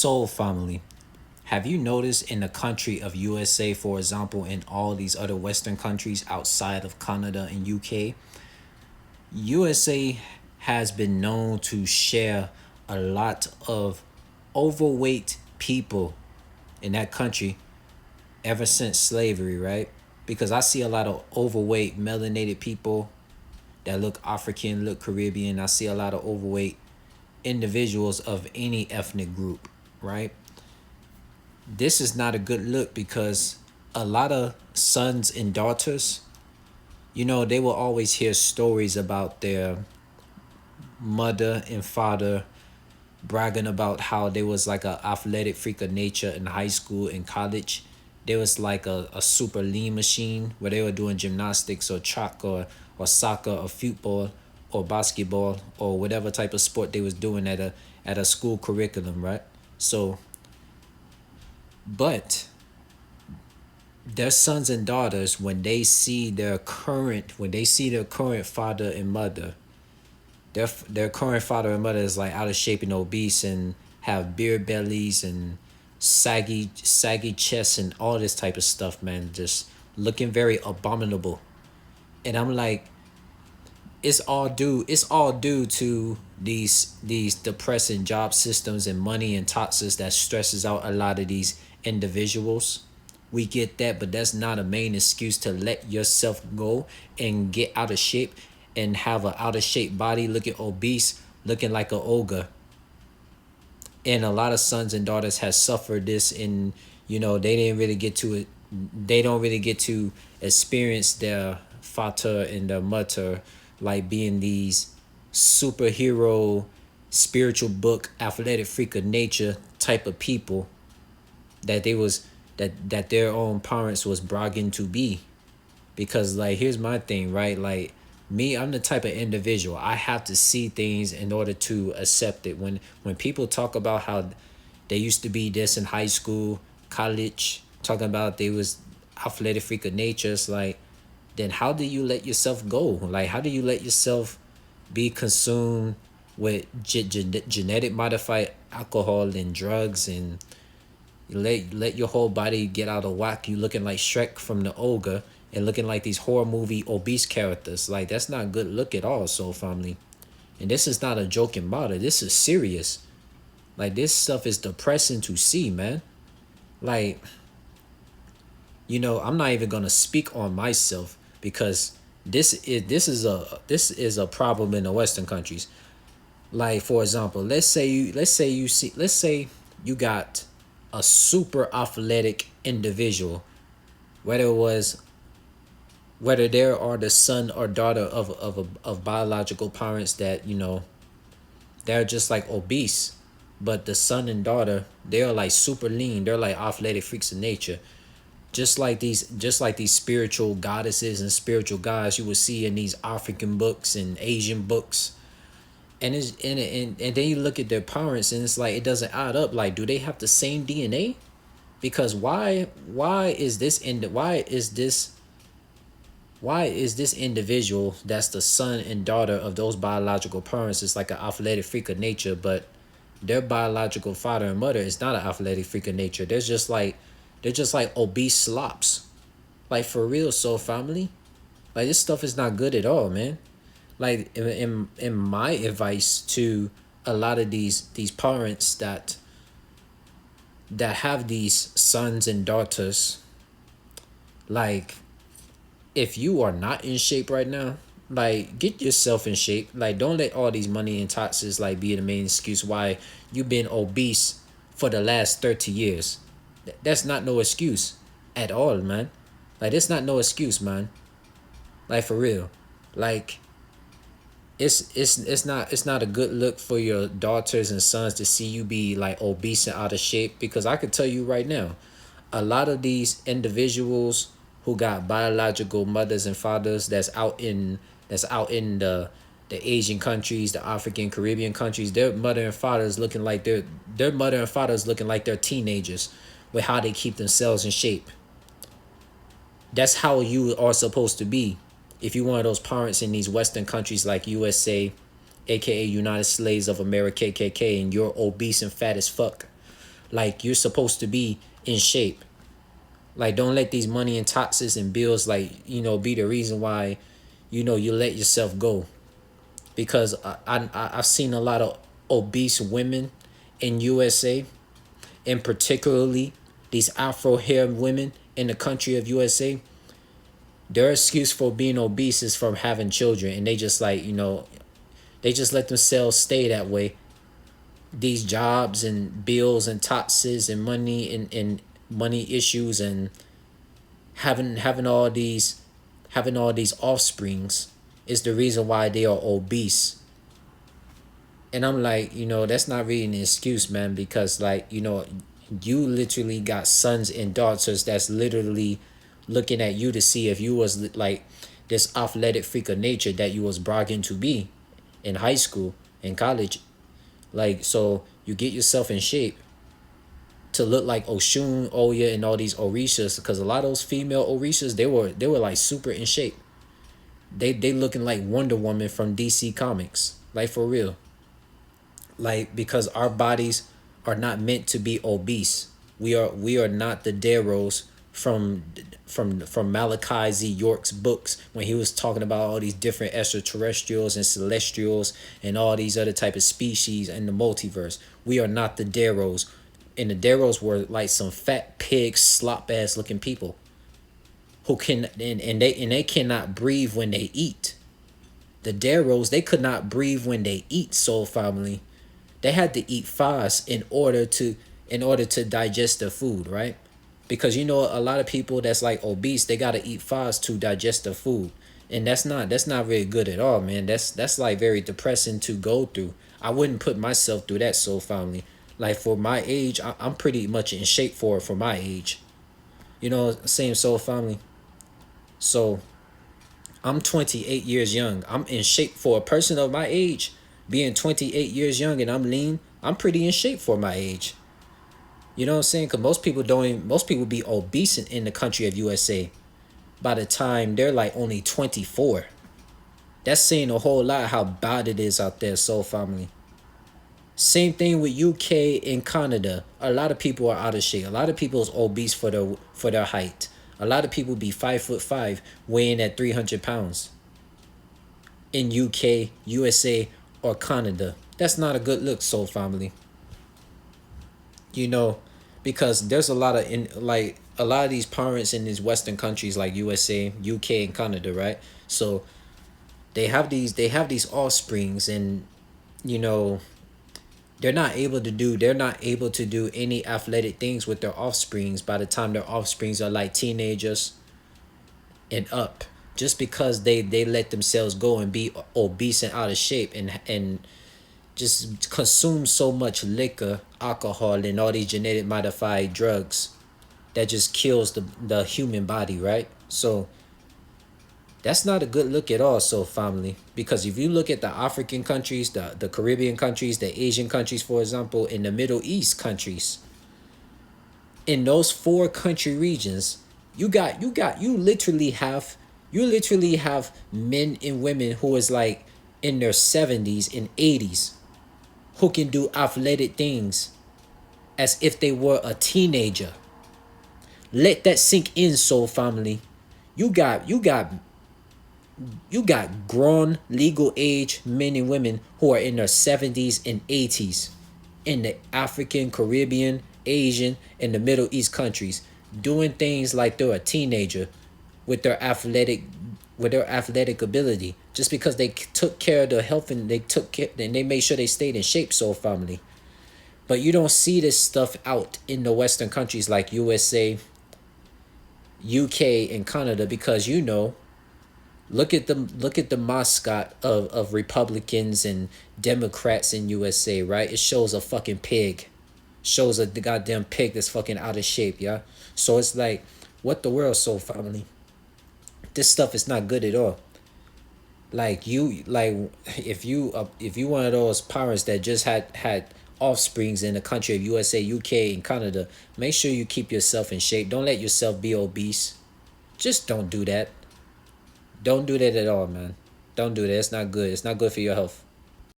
Soul family. Have you noticed in the country of USA, for example, and all these other Western countries outside of Canada and UK, USA has been known to share a lot of overweight people in that country ever since slavery, right? Because I see a lot of overweight melanated people that look African, look Caribbean. I see a lot of overweight individuals of any ethnic group, right? This is not a good look because a lot of sons and daughters, they will always hear stories about their mother and father bragging about how they was like a athletic freak of nature in high school and college. There was like a super lean machine where they were doing gymnastics or track or soccer or football or basketball or whatever type of sport they was doing at a school curriculum, right? So, but their sons and daughters, when they see their current father and mother, their current father and mother is like out of shape and obese and have beer bellies and saggy chests and all this type of stuff, man, just looking very abominable. And I'm like, it's all due to these depressing job systems and money and toxins that stresses out a lot of these individuals. We get that, but that's not a main excuse to let yourself go and get out of shape and have a out of shape body, looking obese, looking like a ogre. And a lot of sons and daughters has suffered this, and they didn't really get to it. They don't really get to experience their father and their mother like being these superhero, spiritual book, athletic freak of nature type of people that they was that their own parents was bragging to be. Because like here's my thing, right? Like me, I'm the type of individual, I have to see things in order to accept it. When people talk about how they used to be this in high school, college, talking about they was athletic freak of nature, it's like, then how do you let yourself go? Like how do you let yourself be consumed with genetic modified alcohol and drugs, and let your whole body get out of whack? You looking like Shrek from the ogre and looking like these horror movie obese characters. Like that's not good look at all, soul family. And this is not a joking matter. This is serious. Like this stuff is depressing to see, man. Like, I'm not even gonna speak on myself because this is a problem in the Western countries. Like for example, let's say you got a super athletic individual, whether it was whether they are the son or daughter of biological parents that they're just like obese, but the son and daughter, they're like super lean, they're like athletic freaks of nature, just like these spiritual goddesses and spiritual guys you would see in these African books and Asian books. And then you look at their parents and it's like it doesn't add up. Like, do they have the same DNA? Because why is this individual that's the son and daughter of those biological parents is like an athletic freak of nature, but their biological father and mother is not an athletic freak of nature? They're just like obese slops. Like for real, soul family. Like this stuff is not good at all, man. Like in my advice to a lot of these parents that have these sons and daughters, like if you are not in shape right now, like get yourself in shape. Like don't let all these money and taxes like be the main excuse why you've been obese for the last 30 years. That's not no excuse at all, man. Like that's not no excuse, man. Like for real. Like it's not a good look for your daughters and sons to see you be like obese and out of shape, because I could tell you right now, a lot of these individuals who got biological mothers and fathers that's out in the Asian countries, the African Caribbean countries, their mother and fathers looking like they're teenagers with how they keep themselves in shape. That's how you are supposed to be if you're one of those parents in these Western countries like USA, aka United Slaves of America, KKK, and you're obese and fat as fuck. Like you're supposed to be in shape. Like don't let these money and taxes and bills be the reason why you let yourself go. Because I've seen a lot of obese women in USA, and particularly these Afro hair women in the country of USA. Their excuse for being obese is from having children, and they just they just let themselves stay that way. These jobs and bills and taxes and money and money issues and having all these offsprings is the reason why they are obese. And I'm like, that's not really an excuse, man, because you literally got sons and daughters that's literally looking at you to see if you was like this athletic freak of nature that you was bragging to be in high school and college. Like, so you get yourself in shape to look like Oshun, Oya, and all these Orishas, because a lot of those female Orishas, they were like super in shape. They looking like Wonder Woman from DC Comics, like for real. Like because our bodies are not meant to be obese. We are not the Darrows from Malachi Z. York's books when he was talking about all these different extraterrestrials and celestials and all these other type of species in the multiverse. We are not the Darrows. And the Darrows were like some fat pig slop ass looking people who can and they cannot breathe when they eat. The Darrows, they could not breathe when they eat, soul family. They had to eat fast in order to digest the food, right? Because a lot of people that's like obese, they gotta eat fast to digest the food. And that's not really good at all, man. That's like very depressing to go through. I wouldn't put myself through that, soul family. Like for my age, I'm pretty much in shape for my age. Same soul family. So I'm 28 years young. I'm in shape for a person of my age. Being 28 years young and I'm lean, I'm pretty in shape for my age. You know what I'm saying? Because most people be obese in the country of USA by the time they're like only 24. That's saying a whole lot how bad it is out there, soul family. Same thing with UK and Canada. A lot of people are out of shape. A lot of people is obese for their height. A lot of people be 5'5", weighing at 300 pounds. In UK, USA, or Canada. That's not a good look, soul family. You know, because there's a lot of these parents in these Western countries like USA, UK, and Canada, right? So they have these offsprings, and you know they're not able to do any athletic things with their offsprings by the time their offsprings are like teenagers and up, just because they let themselves go and be obese and out of shape and just consume so much liquor, alcohol, and all these genetic modified drugs that just kills the human body, right? So that's not a good look at all, so family. Because if you look at the African countries, the Caribbean countries, the Asian countries, for example, in the Middle East countries, in those four country regions, you literally have men and women who is like in their 70s and 80s who can do athletic things as if they were a teenager. Let that sink in, soul family. You got grown legal age men and women who are in their 70s and 80s in the African, Caribbean, Asian, and the Middle East countries doing things like they're a teenager with their athletic ability, just because they took care of their health and they made sure they stayed in shape, soul family. But you don't see this stuff out in the Western countries like USA, UK, and Canada, because look at the mascot of Republicans and Democrats in USA, right? It shows a fucking pig. Shows the goddamn pig that's fucking out of shape, yeah? So it's like, what the world, soul family? This stuff is not good at all. If you one of those parents that just had offsprings in the country of USA, UK, and Canada, make sure you keep yourself in shape. Don't let yourself be obese. Just don't do that. Don't do that at all, man. Don't do that. It's not good. It's not good for your health.